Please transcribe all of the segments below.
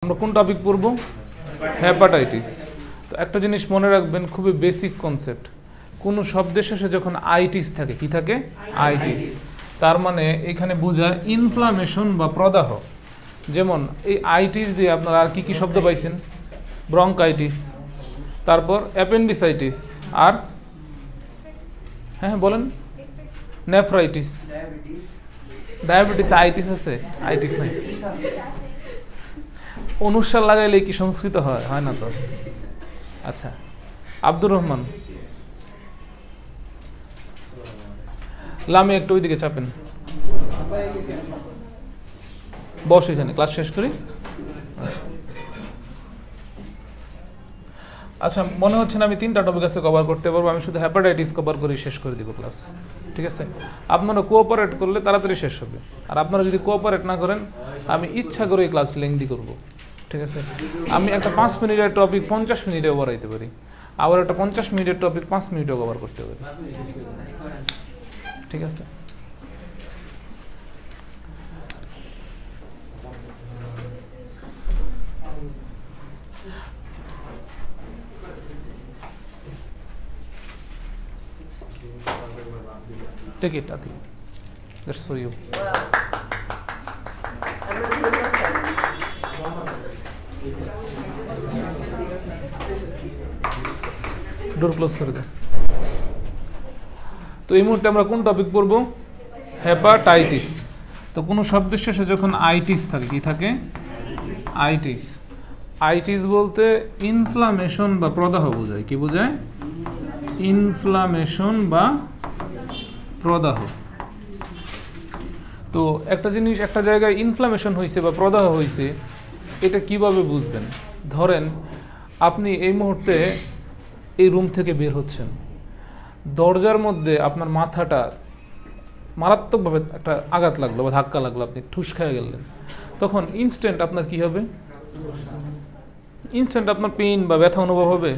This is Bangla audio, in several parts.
আমরা কোন টপিক পড়ব? হেপাটাইটিস। তো একটা জিনিস মনে রাখবেন, খুবই বেসিক কনসেপ্ট। কোন শব্দের শেষে যখন আইটিস থাকে, কি থাকে? আইটিস। তার মানে এখানে বোঝায় ইনফ্লামেশন বা প্রদাহ। যেমন এই আইটিস দিয়ে আপনারা আর কি কি শব্দ পাইছেন? ব্রঙ্কাইটিস, তারপর অ্যাপেন্ডিসাইটিস, আর হ্যাঁ বলেন, নেফ্রাইটিস। ডায়াবেটিস আইটিস আছে? আইটিস নাই। অনুসার লাগাইলে কি সংস্কৃত হয়? হয় না তো। আচ্ছা, আব্দুর রহমান, লামে একটু ওইদিকে চাপেন, বস এখানে, ক্লাস শেষ করি। আচ্ছা, মনে হচ্ছে না আমি 3টা টপিক আছে কভার করতে পারবো। আমি শুধু হেপাটাইটিস কভার করে শেষ করে দিব ক্লাস, ঠিক আছে? আপনারা কোঅপারেট করলে তাড়াতাড়ি শেষ হবে, আর আপনারা যদি কোঅপারেট না করেন আমি ইচ্ছা করে ক্লাস লেংদি করব, ঠিক আছে? আমি একটা 5 মিনিটের টপিক 50 মিনিটেও বাড়াইতে পারি, আবার একটা 50 মিনিটের টপিক 5 মিনিটেও কভার করতে পারি, ঠিক আছে? Take it, Ati. That's for you. Door close করে দে। তো এই মুহূর্তে আমরা কোন টপিক পড়ব? হেপাটাইটিস। তো কোনো শব্দের শেষে যখন আইটিস থাকে, কি থাকে? আইটিস। আইটিস বলতে ইনফ্লামেশন বা প্রদাহ বোঝায়। কি বোঝায়? ইনফ্লামেশন বা প্রদাহ। তো একটা জিনিস, একটা জায়গায় ইনফ্লামেশন হয়েছে বা প্রদাহ হয়েছে, এটা কিভাবে বুঝবেন? ধরেন আপনি এই মুহূর্তে এই রুম থেকে বের হচ্ছেন, দরজার মধ্যে আপনার মাথাটা মারাত্মকভাবে একটা আঘাত লাগলো বা ধাক্কা লাগলো, আপনি ঠুস খেয়ে গেলেন, তখন ইনস্ট্যান্ট আপনার কি হবে? ইনস্ট্যান্ট আপনার পেইন বা ব্যথা অনুভব হবে।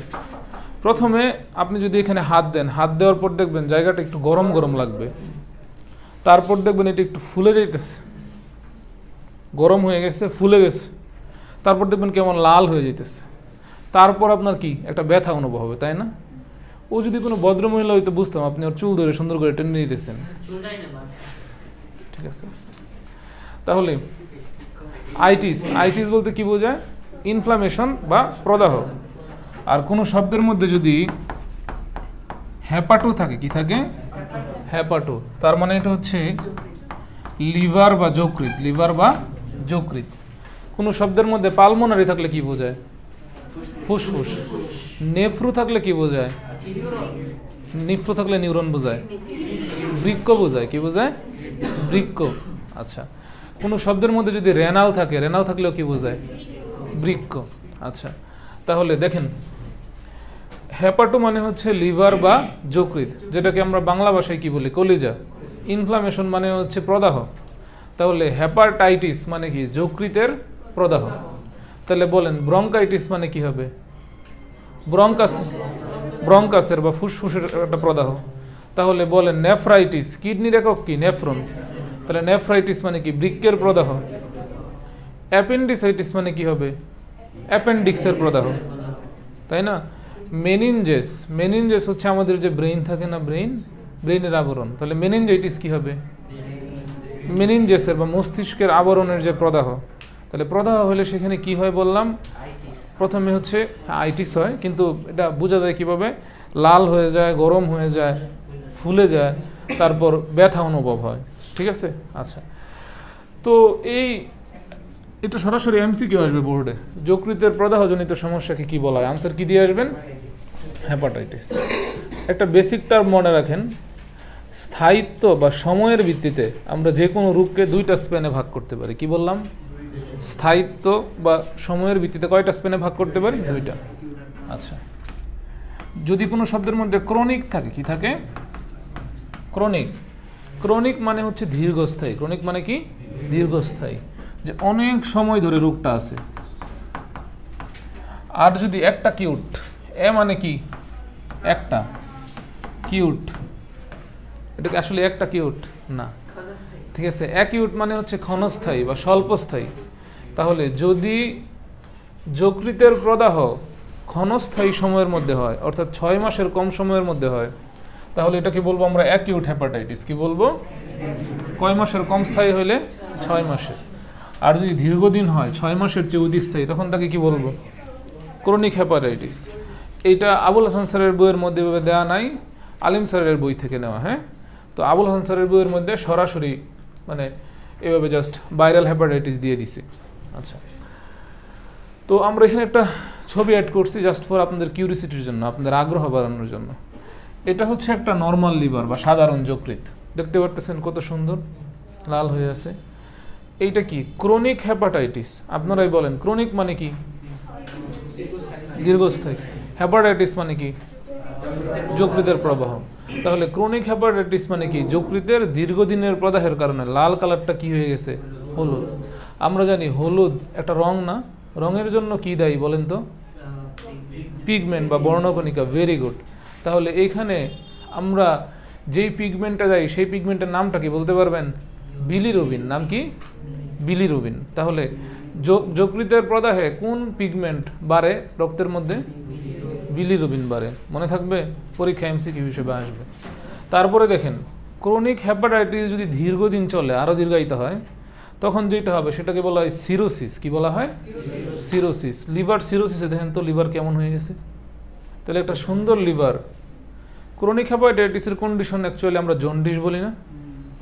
প্রথমে আপনি যদি এখানে হাত দেন, হাত দেওয়ার পর দেখবেন জায়গাটা একটু গরম গরম লাগবে, তারপর দেখবেন এটা একটু ফুলে যাইতেছে, গরম হয়ে গেছে, ফুলে গেছে, তারপর দেখবেন কেমন লাল হয়ে যেতেছে, তারপর আপনার কি একটা ব্যথা অনুভব হবে, তাই না? ও যদি কোনো ভদ্রমহিলা হইতো বুঝতাম আপনি ওর চুল ধরে সুন্দর করে টেনে দিতেছেন, ঠিক আছে? তাহলে আইটিস, আইটিস বলতে কি বোঝায়? ইনফ্লামেশন বা প্রদাহ। আর কোনো শব্দের মধ্যে যদি হেপাটো থাকে, কি থাকে? হেপাটো, তার মানে এটা হচ্ছে লিভার বা যকৃৎ, লিভার বা যকৃৎ। কোনো শব্দের মধ্যে পালমোনারি থাকলে কি বোঝায়? ফুসফুস। নেফ্রু থাকলে কি বোঝায়? নিফ্রু থাকলে নিউরন বোঝায়, বৃক্ক বোঝায়। কি বোঝায়? বৃক্ক। আচ্ছা, কোনো শব্দের মধ্যে যদি রেনাল থাকে, রেনাল থাকলেও কি বোঝায়? বৃক্ক। আচ্ছা, তাহলে দেখেন, হেপাটো মানে হচ্ছে লিভার বা যকৃৎ, যেটাকে আমরা বাংলা ভাষায় কি বলি? কলিজা। ইনফ্লামেশন মানে হচ্ছে প্রদাহ। তাহলে হেপাটাইটিস মানে কি? যকৃতের প্রদাহ। তাহলে বলেন ব্রঙ্কাইটিস মানে কি হবে? ব্রঙ্কাস, ব্রঙ্কাসের বা ফুসফুসের একটা প্রদাহ। তাহলে বলেন নেফ্রাইটিস, কিডনির একক কি? নেফ্রন। তাহলে নেফ্রাইটিস মানে কি? বৃক্কের প্রদাহ। অ্যাপেন্ডিসাইটিস মানে কি হবে? অ্যাপেন্ডিক্সের প্রদাহ, তাই না? মেনিনজেস, মেনিনজেস হচ্ছে আমাদের যে ব্রেইন থাকে না, ব্রেইনের আবরণ। তাহলে মেনিনজাইটিস কি হবে? মেনিনজেসের বা মস্তিষ্কের আবরণের যে প্রদাহ। তাহলে প্রদাহ হলে সেখানে কি হয় বললাম? প্রথমে হচ্ছে আইটিস হয়, কিন্তু এটা বোঝা যায় কিভাবে? লাল হয়ে যায়, গরম হয়ে যায়, ফুলে যায়, তারপর ব্যথা অনুভব হয়, ঠিক আছে? আচ্ছা, তো এটা সরাসরি এমসিকিউ আসবে বোর্ডে। যকৃতের প্রদাহজনিত সমস্যাকে কি বলা হয়? আনসার কি দিয়ে আসবেন? হেপাটাইটিস। একটা বেসিক টার্ম মনে রাখেন, স্থায়িত্ব বা সময়ের ভিত্তিতে আমরা যে কোনো রোগকে 2টা স্প্যানে ভাগ করতে পারি। কি বললাম? স্থায়িত্ব বা সময়ের ভিত্তিতে কয়টা স্প্যানে ভাগ করতে পারি? 2টা। আচ্ছা, যদি কোনো শব্দের মধ্যে ক্রনিক থাকে, কি থাকে? ক্রনিক। ক্রনিক মানে হচ্ছে দীর্ঘস্থায়ী। ক্রনিক মানে কি? দীর্ঘস্থায়ী, যে অনেক সময় ধরে রোগটা আছে। আর যদি একটা কিউট, এ মানে কি? একটা কিউট, এটাকে আসলে একটা কিউট না, ঠিক আছে? অ্যাকিউট মানে হচ্ছে ক্ষণস্থায়ী বা স্বল্পস্থায়ী। তাহলে যদি যকৃতের প্রদাহ ক্ষণস্থায়ী সময়ের মধ্যে হয়, অর্থাৎ 6 মাসের কম সময়ের মধ্যে হয়, তাহলে এটাকে বলবো আমরা অ্যাকিউট হেপাটাইটিস। কি বলবো? কয় মাসের কম স্থায়ী হইলে? 6 মাসের। আর যদি দীর্ঘদিন হয়, 6 মাসের চেয়ে অধিক স্থায়ী, তখন তাকে কি বলবো? Chronic hepatitis. এইটা আবুল হাসান স্যারের বইয়ের মধ্যে এভাবে দেওয়া নাই, আলিম স্যারের বই থেকে নেওয়া। হ্যাঁ, তো আবুল হাসান স্যারের বইয়ের মধ্যে সরাসরি মানে এভাবে জাস্ট ভাইরাল হেপাটাইটিস দিয়ে দিছে। আচ্ছা, তো আমরা এখানে একটা ছবি অ্যাড করছি জাস্ট ফর আপনাদের কিউরিসিটির জন্য, আপনাদের আগ্রহ বাড়ানোর জন্য। এটা হচ্ছে একটা নর্মাল লিভার বা সাধারণ যকৃৎ, দেখতে পারতেছেন কত সুন্দর লাল হয়ে আছে। এইটা কি? Chronic hepatitis. আপনারাই বলেন, ক্রনিক মানে কি? দীর্ঘস্থায়ী। হেপাটাইটিস মানে কি? যকৃতের প্রবাহ। তাহলে ক্রনিক হেপাটাইটিস মানে কি? যকৃতের দীর্ঘদিনের প্রদাহের কারণে লাল কালারটা কি হয়ে গেছে? হলুদ। আমরা জানি হলুদ একটা রং না, রঙের জন্য কি দায়ী বলেন তো? পিগমেন্ট বা বর্ণকণিকা। Very good. তাহলে এইখানে আমরা যেই পিগমেন্টটা দায়ী সেই পিগমেন্টের নামটা কি বলতে পারবেন? বিলিরুবিন। নাম কি? বিলিরুবিন। তাহলে যকৃতের প্রদাহে কোন পিগমেন্ট বাড়ে রক্তের মধ্যে? বিলিরুবিন বাড়ে। মনে থাকবে, পরীক্ষা এমসিকিউ হিসেবে আসবে। তারপরে দেখেন, ক্রনিক হেপাটাইটিস যদি দীর্ঘদিন চলে, আরও দীর্ঘায়িত হয়, তখন যেটা হবে সেটাকে বলা হয় সিরোসিস। কি বলা হয়? সিরোসিস। লিভার সিরোসিসে দেখেন তো লিভার কেমন হয়ে গেছে। তাহলে একটা সুন্দর লিভার। ক্রনিক হেপাটাইটিসের কন্ডিশন অ্যাকচুয়ালি আমরা জন্ডিস বলি না?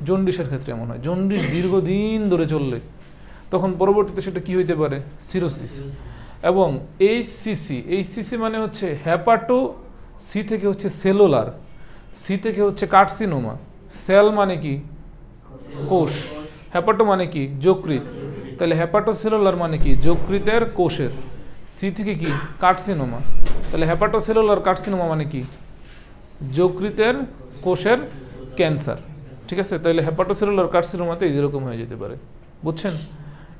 জন্ডিসের ক্ষেত্রে এমন হয়। জন্ডিস দীর্ঘদিন ধরে চললে তখন পরবর্তীতে সেটা কি হইতে পারে? সিরোসিস। এবং এইচসিসি মানে হচ্ছে হ্যাপাটো, সি থেকে হচ্ছে সেলুলার, সি থেকে হচ্ছে কার্সিনোমা। সেল মানে কি? কোষ। হ্যাপাটো মানে কি? যকৃৎ। তাহলে হ্যাপাটোসেলুলার মানে কি? যকৃতের কোষের। সি থেকে কি? কার্সিনোমা। তাহলে হ্যাপাটোসেলুলার কার্সিনোমা মানে কি? যকৃতের কোষের ক্যান্সার। ঠিক আছে? তাহলে হ্যাপাটোসেলুলার কার্সিনোমাতে এই যেরকম হয়ে যেতে পারে। বুঝছেন?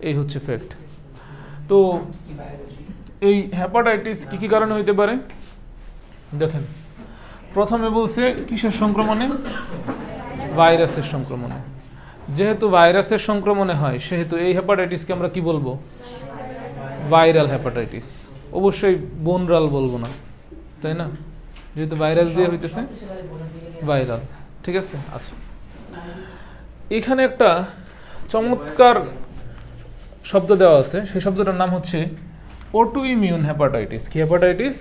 এই হচ্ছে ফ্যাক্ট। তো এই হেপাটাইটিস কি কি কারণে হইতে পারে দেখেন। প্রথমে বলছে কিসের সংক্রমণে? ভাইরাসের সংক্রমণে। যেহেতু ভাইরাসের সংক্রমণে হয়, সেহেতু এই হেপাটাইটিসকে আমরা কি বলবো? Viral hepatitis. অবশ্যই বোনরাল বলবো না, তাই না? যেহেতু ভাইরাস দিয়ে হইতেছে, ভাইরাল। ঠিক আছে? আচ্ছা, এখানে একটা চমৎকার শব্দ দেওয়া আছে, সেই শব্দটার নাম হচ্ছে অটো ইমিউন হেপাটাইটিস। কি হেপাটাইটিস?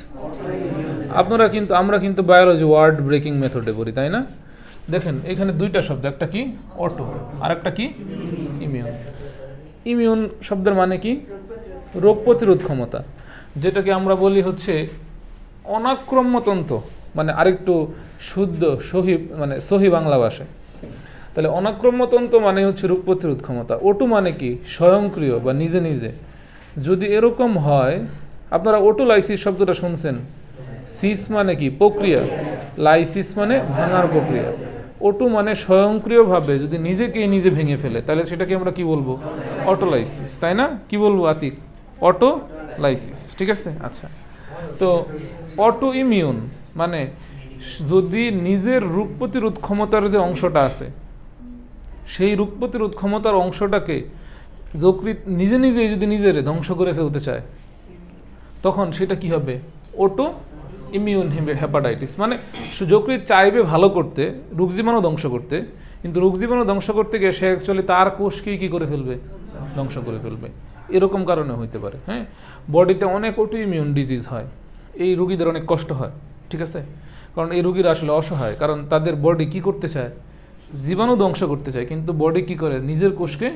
আমরা কিন্তু বায়োলজি ওয়ার্ড ব্রেকিং মেথডে করি, তাই না? দেখেন এখানে দুইটা শব্দ, একটা কি? অটো, আর একটা কি? ইমিউন। ইমিউন শব্দের মানে কি? রোগ প্রতিরোধ ক্ষমতা, যেটাকে আমরা বলি হচ্ছে অনাক্রম্যতন্ত্র, মানে আরেকটু শুদ্ধ সহি বাংলা ভাষায়। তাহলে অনাক্রম্যতন্ত্র মানে হচ্ছে রোগ প্রতিরোধ ক্ষমতা। ওটু মানে কি? স্বয়ংক্রিয় বা নিজে নিজে। যদি এরকম হয়, আপনারা ওটোলাইসিস শব্দটা শুনছেন। সিস মানে কি? প্রক্রিয়া। লাইসিস মানে ভাঙার প্রক্রিয়া। ওটু মানে স্বয়ংক্রিয়ভাবে যদি নিজেকেই নিজে ভেঙে ফেলে, তাহলে সেটাকে আমরা কি বলবো? অটোলাইসিস, তাই না? কি বলবো আতিক? অটোলাইসিস। ঠিক আছে? আচ্ছা, তো অটো ইমিউন মানে যদি নিজের রোগ প্রতিরোধ ক্ষমতার যে অংশটা আছে, সেই রোগ প্রতিরোধ ক্ষমতার অংশটাকে যকৃৎ নিজে নিজেই যদি নিজের ধ্বংস করে ফেলতে চায়, তখন সেটা কি হবে? Auto immune hepatitis. মানে যকৃৎ চাইবে ভালো করতে, রোগ জীবাণু ধ্বংস করতে, কিন্তু রোগ জীবাণু ধ্বংস করতে গিয়ে সে অ্যাকচুয়ালি তার কোষকেই কি করে ফেলবে? ধ্বংস করে ফেলবে। এরকম কারণে হইতে পারে। হ্যাঁ, বডিতে অনেক অটো ইমিউন ডিজিজ হয়, এই রোগীদের অনেক কষ্ট হয়। ঠিক আছে? কারণ এই রোগীরা আসলে অসহায়, কারণ তাদের বডি কি করতে চায়? জীবাণু ধ্বংস করতে চায়, কিন্তু বডি কি করে? নিজের কোষকে।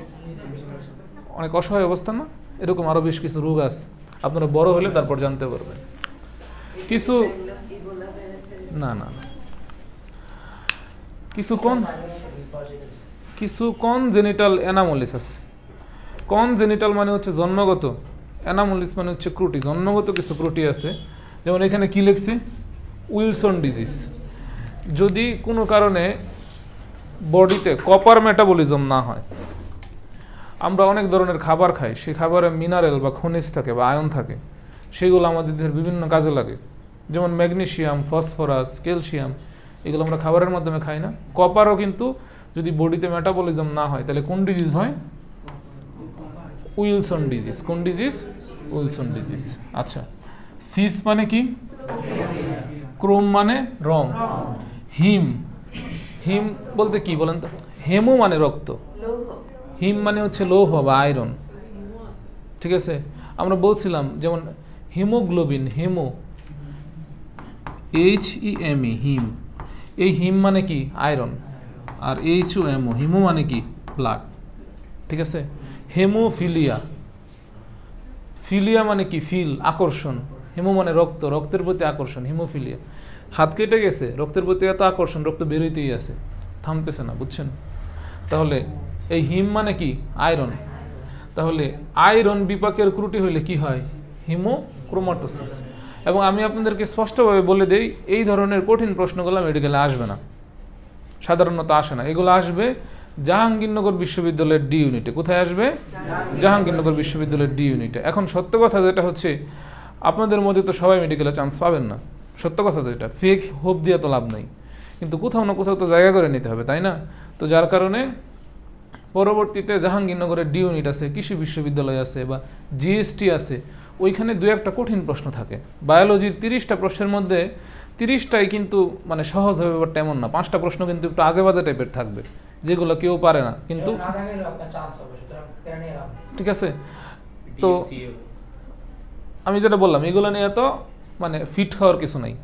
অনেক অসহায় অবস্থা না? এরকম আরো বেশ কিছু রোগ আছে, আপনারা বড় হলে তারপর জানতে পারবেন। কিছু না না কিছু কনজেনিটাল অ্যানামোলিস আছে। কনজেনিটাল মানে হচ্ছে জন্মগত, অ্যানামোলিস মানে হচ্ছে ত্রুটি। জন্মগত কিছু ত্রুটি আছে, যেমন এখানে কি লিখছি? Wilson disease. যদি কোনো কারণে বডিতে কপার মেটাবলিজম না হয়, আমরা অনেক ধরনের খাবার খাই, সেই খাবারে মিনারেল বা খনিজ থাকে বা আয়ন থাকে, সেগুলো আমাদের বিভিন্ন কাজে লাগে। যেমন ম্যাগনেসিয়াম, ফসফরাস, ক্যালসিয়াম, এগুলো আমরা খাবারের মাধ্যমে খাই না? কপারও কিন্তু যদি বডিতে মেটাবলিজম না হয়, তাহলে কোন ডিজিজ হয়? Wilson disease. কোন ডিজিজ? Wilson disease. আচ্ছা, সিস মানে কি? ক্রোম মানে রং। হিম, হিম বলতে কি বলেন তো? হেমো মানে রক্ত, হিম মানে হচ্ছে লৌহ বা আয়রন। ঠিক আছে, আমরা বলছিলাম যেমন হিমোগ্লোবিন, হিমো HEME, হিম, এই হিম মানে কি? আয়রন। আর HOMO, হিমো মানে কি? ব্লাড। ঠিক আছে, হেমোফিলিয়া, ফিলিয়া মানে কি? ফিল, আকর্ষণ। হেমো মানে রক্ত, রক্তের প্রতি আকর্ষণ, হিমোফিলিয়া। হাত কেটে গেছে, রক্তের প্রতি এত আকর্ষণ, রক্ত বেরোইতেই আছে, থামতেছে না, বুঝছেন? তাহলে এই হিম মানে কি? আয়রন। তাহলে আয়রন বিপাকের ত্রুটি হইলে কি হয়? হিমোক্রোমাটোসিস। এবং আমি আপনাদেরকে স্পষ্টভাবে বলে দেই, এই ধরনের কঠিন প্রশ্নগুলো মেডিকেলে আসবে না, সাধারণত আসে না। এগুলো আসবে জাহাঙ্গীরনগর বিশ্ববিদ্যালয়ের ডি ইউনিটে। কোথায় আসবে? জাহাঙ্গীরনগর বিশ্ববিদ্যালয়ের ডি ইউনিটে। এখন সত্য কথা যেটা হচ্ছে, আপনাদের মধ্যে তো সবাই মেডিকেলে চান্স পাবেন না, সত্য কথা তো এটা, ফেক হোপ দিয়ে তো লাভ নাই, কিন্তু কোথাও না কোথাও তো জায়গা করে নিতে হবে, তাই না? তো যার কারণে পরবর্তীতে জাহাঙ্গীরনগরের ডি ইউনিট আছে, কৃষি বিশ্ববিদ্যালয় আছে, বা জিএসটি আছে, ওইখানে দু একটা কঠিন প্রশ্ন থাকে। বায়োলজির 30টা প্রশ্নের মধ্যে 30টাই কিন্তু মানে সহজ হবে বা তেমন না, 5টা প্রশ্ন কিন্তু একটু আজে বাজে টাইপের থাকবে, যেগুলো কেউ পারে না, কিন্তু ঠিক আছে। তো আমি যেটা বললাম, এগুলো নিয়ে এত মানে ফিট খাওয়ার কিছু নাই,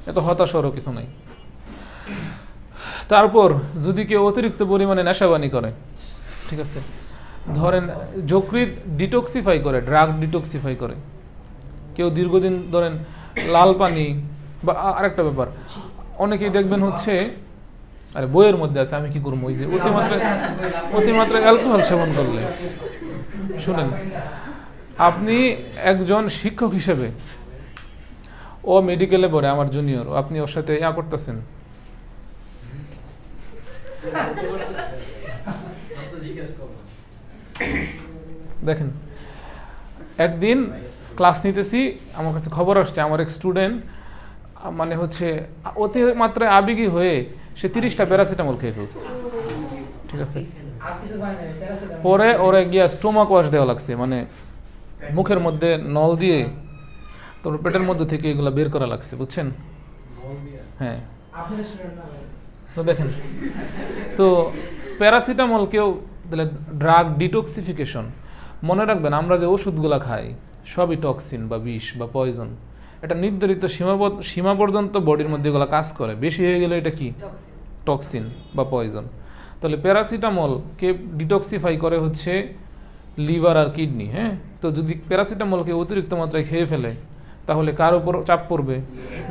এত হতাশ হওয়ারও কিছু নাই। তারপর যদি কেউ অতিরিক্ত পরিমাণে নেশাবানি করে, ঠিক আছে, ধরেন যকৃৎ ডিটক্সিফাই করে, ড্রাগ ডিটক্সিফাই করে, কেউ দীর্ঘদিন ধরেন লাল পানি, বা আরেকটা ব্যাপার অনেকেই দেখবেন হচ্ছে, আরে বইয়ের মধ্যে আছে, আমি কি করবো, ওই যে অতিমাত্রায় অ্যালকোহল সেবন করলে। শুনেন, আপনি একজন শিক্ষক হিসেবে, ও মেডিকেলে পড়ে, আমার জুনিয়র, আপনি ওর সাথে ইয়া করতেছেন, দেখেন একদিন ক্লাস নিতেছি, আমার কাছে খবর আসছে আমার এক স্টুডেন্ট মানে হচ্ছে অতিমাত্রায় আবেগী হয়ে সে 30টা প্যারাসিটামল খেয়ে ফেলছে। ঠিক আছে, পরে ওরা গিয়া স্টোমাক ওয়াশ দেওয়া লাগছে, মানে মুখের মধ্যে নল দিয়ে তোর পেটের মধ্যে থেকে এগুলো বের করা লাগছে, বুঝছেন? হ্যাঁ, তো দেখেন, তো প্যারাসিটামল কেউ দিলে ড্রাগ ডিটক্সিফিকেশন। মনে রাখবেন, আমরা যে ওষুধগুলো খাই সবই টক্সিন বা বিষ বা পয়জন। এটা নির্ধারিত সীমা পর্যন্ত বডির মধ্যে এগুলো কাজ করে, বেশি হয়ে গেলে এটা কি? টক্সিন বা পয়জন। তাহলে প্যারাসিটামলকে ডিটক্সিফাই করে হচ্ছে লিভার আর কিডনি। হ্যাঁ, তো যদি প্যারাসিটামলকে অতিরিক্ত মাত্রায় খেয়ে ফেলে, তাহলে কার উপর চাপ পড়বে?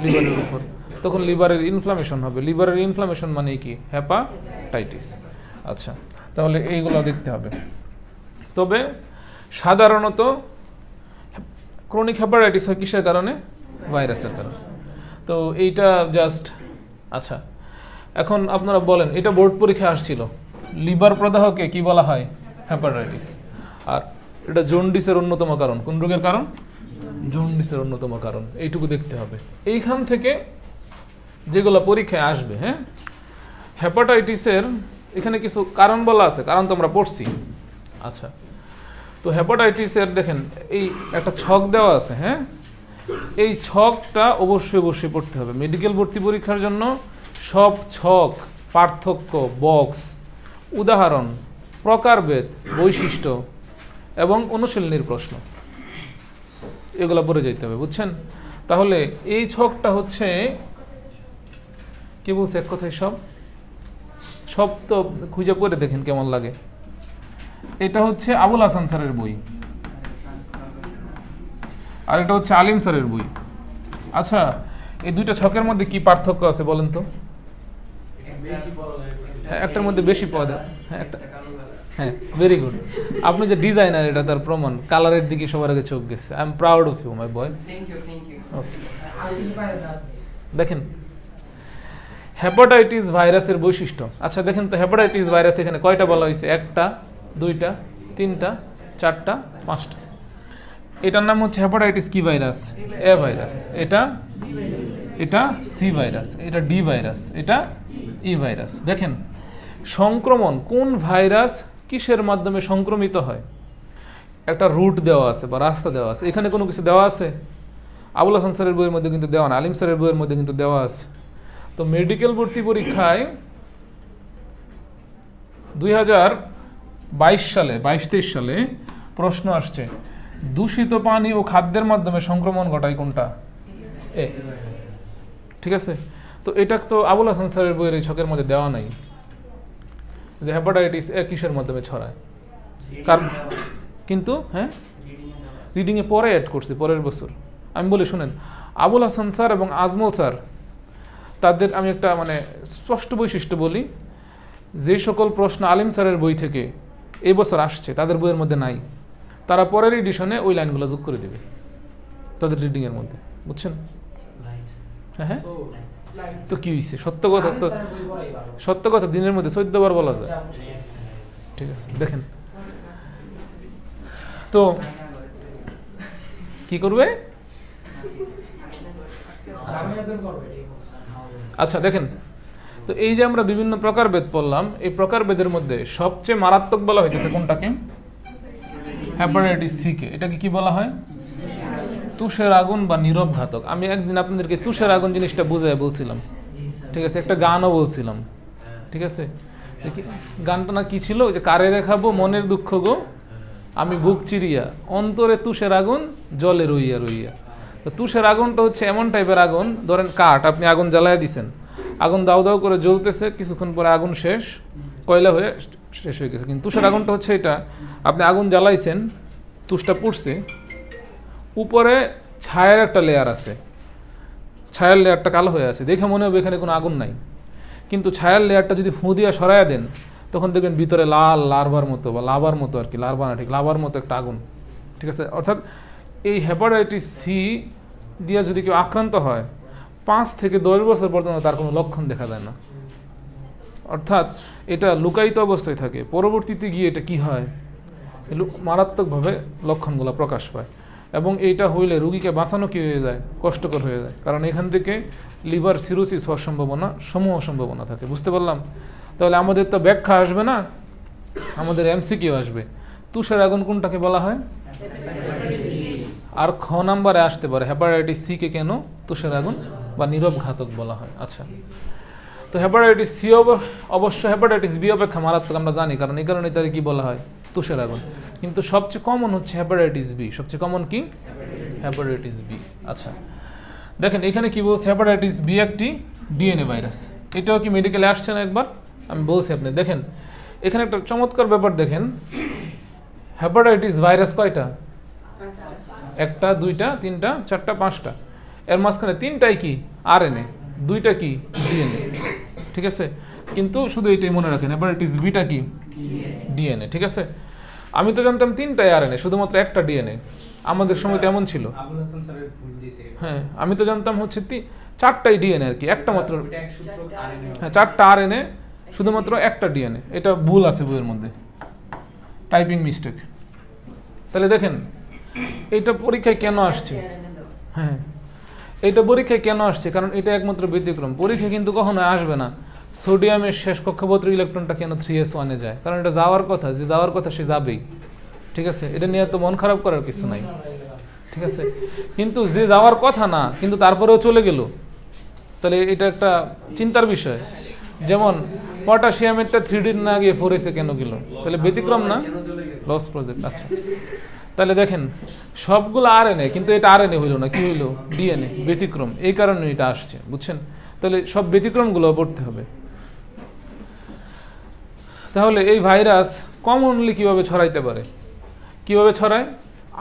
লিভারের উপর। তখন লিভারের ইনফ্লামেশন হবে। লিভারের ইনফ্লামেশন মানে কি? হেপাটাইটিস। আচ্ছা, তাহলে এইগুলো দেখতে হবে। তবে সাধারণত ক্রনিক হেপাটাইটিস হয় কিসের কারণে? ভাইরাসের কারণে। তো এইটা জাস্ট, আচ্ছা এখন আপনারা বলেন, এটা বোর্ড পরীক্ষা আসছিল, লিভার প্রদাহকে কি বলা হয়? হেপাটাইটিস। আর এটা জন্ডিসের অন্যতম কারণ। কোন রোগের কারণ? জন্ডিসের অন্যতম কারণ। এইটুকু দেখতে হবে। এইখান থেকে যেগুলো পরীক্ষায় আসবে, হ্যাঁ, হেপাটাইটিসের এখানে কিছু কারণ বলা আছে, কারণ তো আমরা পড়ছি। আচ্ছা, তো হেপাটাইটিসের দেখেন এই একটা ছক দেওয়া আছে, হ্যাঁ, এই ছকটা অবশ্যই পড়তে হবে। মেডিকেল ভর্তি পরীক্ষার জন্য সব ছক, পার্থক্য, বক্স, উদাহরণ, প্রকারভেদ, বৈশিষ্ট্য এবং অনুশীলনীর প্রশ্ন, এগুলো পড়ে যেতে হবে, বুঝছেন? তাহলে এই ছকটা হচ্ছে কি বলছে এক কথায়, সব তো খুঁজে পড়ে দেখেন কেমন লাগে। এটা হচ্ছে আবুল হাসান স্যারের বই, আর এটা হচ্ছে আলিম স্যারের বই। আচ্ছা, এই দুইটা ছকের মধ্যে কি পার্থক্য আছে বলেন তো? একটার মধ্যে বেশি পদ, হ্যাঁ একটা, হ্যাঁ, ভেরি গুড। আপনি যে ডিজাইনার এটা তার প্রমাণ। কালারের দিকে সবার আগে চোখ গেছে। I am proud of you my boy. দেখেন হেপাটাইটিস ভাইরাসের বৈশিষ্ট্য। আচ্ছা দেখেন তো, হেপাটাইটিস ভাইরাস এখানে কয়টা বলা হয়েছে? 1টা, 2টা, 3টা, 4টা, 5টা। এটার নাম হচ্ছে হেপাটাইটিস কি ভাইরাস? এ ভাইরাস। এটা সি ভাইরাস, এটা ডি ভাইরাস, এটা ই ভাইরাস। দেখেন সংক্রমণ, কোন ভাইরাস কিসের মাধ্যমে সংক্রমিত হয়? একটা রুট দেওয়া আছে বা রাস্তা দেওয়া আছে, এখানে কোনো কিছু দেওয়া আছে? আবুল হাসান স্যারের বইয়ের মধ্যে কিন্তু দেওয়া না, আলিম স্যারের বইয়ের মধ্যে কিন্তু দেওয়া আছে। তো মেডিকেল ভর্তি পরীক্ষায় 2022 সালে 22-23 সালে প্রশ্ন আসছে, দূষিত পানি ও খাদ্যের মাধ্যমে সংক্রমণ ঘটায় কোনটা? এ। ঠিক আছে, তো এটা তো আবুল হাসান স্যারের বইয়ের এই ছকের মধ্যে দেওয়া নাই যে হেপাটাইটিস এ কিসের মাধ্যমে ছড়ায়। কারণ কিন্তু হ্যাঁ রিডিংয়ে পরে অ্যাড করছি, পরের বছর। আমি বলি শুনেন, আবুল হাসান স্যার এবং আজমল স্যার তাদের আমি একটা মানে স্পষ্ট বৈশিষ্ট্য বলি, যে সকল প্রশ্ন আলিম স্যারের বই থেকে এই বছর আসছে তাদের বইয়ের মধ্যে নাই, তারা পরের এডিশনে ওই লাইনগুলো যোগ করে দেবে তাদের রিডিংয়ের মধ্যে, বুঝছেন? হ্যাঁ, তো কি হয়েছে? সত্য কথা তো, সত্য কথা দিনের মধ্যে 14 বার বলা যায়। ঠিক আছে, দেখেন তো কি করবে? আচ্ছা দেখেন, তো এই যে আমরা বিভিন্ন প্রকারভেদ পড়লাম, এই প্রকারভেদের মধ্যে সবচেয়ে মারাত্মক বলা হইতেছে কোনটাকে? Hepatitis C K. এটাকে কি বলা হয়? তুষের আগুন বা নীরব ঘাতক। আমি একদিন আপনাদেরকে তুষের আগুন জিনিসটা বুঝাই বলছিলাম, ঠিক আছে, একটা গানও বলছিলাম, ঠিক আছে। গানটা না কি ছিল? যে কারে দেখাবো মনের দুঃখ গো, আমি বুক চিরিয়া, অন্তরে তুষের আগুন জলে রইয়া রইয়া। তো তুষের আগুনটা হচ্ছে এমন টাইপের আগুন, ধরেন কাঠ, আপনি আগুন জ্বালায় দিছেন, আগুন দাউ দাউ করে জ্বলতেছে, কিছুক্ষণ পরে আগুন শেষ, কয়লা হয়ে শেষ হয়ে গেছে। কিন্তু তুষের আগুনটা হচ্ছে এটা, আপনি আগুন জ্বালাইছেন, তুষটা পুড়ছে, উপরে ছায়ার একটা লেয়ার আছে, ছায়ার লেয়ারটা কালো হয়ে আছে, দেখে মনে হবে এখানে কোনো আগুন নাই। কিন্তু ছায়ার লেয়ারটা যদি ফুঁ দিয়া সরাইয়া দেন, তখন দেখবেন ভিতরে লাল লার্ভার মতো বা লাভার মতো আর কি, লার্ভা না ঠিক, লাভার মতো একটা আগুন। ঠিক আছে, অর্থাৎ এই হেপাটাইটিস সি দিয়ে যদি কেউ আক্রান্ত হয় 5 থেকে 10 বছর পর্যন্ত তার কোনো লক্ষণ দেখা যায় না। অর্থাৎ এটা লুকায়িত অবস্থায় থাকে, পরবর্তীতে গিয়ে এটা কি হয়, মারাত্মকভাবে লক্ষণগুলো প্রকাশ পায়। এবং এইটা হইলে রুগীকে বাঁচানো কি হয়ে যায়, কষ্টকর হয়ে যায়, কারণ এখান থেকে লিভার সিরোসিস হওয়ার সম্ভাবনা থাকে। বুঝতে পারলাম? তাহলে আমাদের তো ব্যাখ্যা আসবে না, আমাদের এমসিকিউ আসবে। তুষের আগুন কোনটাকে বলা হয়? আর খ নাম্বারে আসতে পারে হেপাটাইটিস সি কে কেন তুষের আগুন বা নীরব ঘাতক বলা হয়। আচ্ছা, তো হেপাটাইটিস সি অবশ্য হেপাটাইটিস বি অপেক্ষা মারাত্মক আমরা জানি, কারণ এই কারণে তার কি বলা হয়, তুষের আগুন। কিন্তু সবচেয়ে কমন হচ্ছে হেপাটাইটিস বি। সবচেয়ে কমন কি? Hepatitis B. আচ্ছা দেখেন এখানে কি বলছে, হেপাটাইটিস বি একটি ডিএনএ ভাইরাস। এটাও কি মেডিকেলে আসছে না একবার? আমি বলছি আপনি দেখেন, এখানে একটা চমৎকার ব্যাপার দেখেন, হেপাটাইটিস ভাইরাস কয়টা? 1টা 2টা 3টা 4টা 5টা, এর মাঝখানে 3টাই কি আরএনএ, 2টা কি ডিএনএ। ঠিক আছে, কিন্তু শুধু এইটাই মনে রাখেন, হেপাটাইটিস বিটা কি ডিএনএ। ঠিক আছে, আমি তো জানতাম 3টাই আরএনএ, শুধুমাত্র একটা ডিএনএ। আমাদের সময় তেমন ছিল। হ্যাঁ, আমি তো জানতাম হচ্ছে 4টাই ডিএনএ আর কি, একটা মাত্র। হ্যাঁ, 4টা আরএনএ, শুধুমাত্র একটা ডিএনএ। এটা ভুল আছে বইয়ের মধ্যে, টাইপিং মিস্টেক। তাহলে দেখেন এটা পরীক্ষায় কেন আসছে? হ্যাঁ, এটা পরীক্ষায় কেন আসছে? কারণ এটা একমাত্র ব্যতিক্রম। পরীক্ষায় কিন্তু কখনো আসবে না সোডিয়ামের শেষ কক্ষপত্র ইলেকট্রনটা কেন 3s1-এ যায়, কারণ এটা যাওয়ার কথা, যে যাওয়ার কথা সে যাবেই। ঠিক আছে, এটা নিয়ে তো মন খারাপ করার কিছু নাই। ঠিক আছে, কিন্তু যে যাওয়ার কথা না কিন্তু তারপরেও চলে গেল, তাহলে এটা একটা চিন্তার বিষয়। যেমন পটাশিয়ামেরটা 3D না গিয়ে 4s-এ কেন গেল? তাহলে ব্যতিক্রম না, লস প্রজেক্ট। আচ্ছা, তাহলে দেখেন সবগুলো আরএনএ, কিন্তু এটা আরএনএ হইল না, কি হইল? ডিএনএ। ব্যতিক্রম, এই কারণে এটা আসছে, বুঝছেন? তাহলে সব ব্যতিক্রমগুলো পড়তে হবে। তাহলে এই ভাইরাস কমনলি কিভাবে ছড়াইতে পারে? কিভাবে ছড়ায়?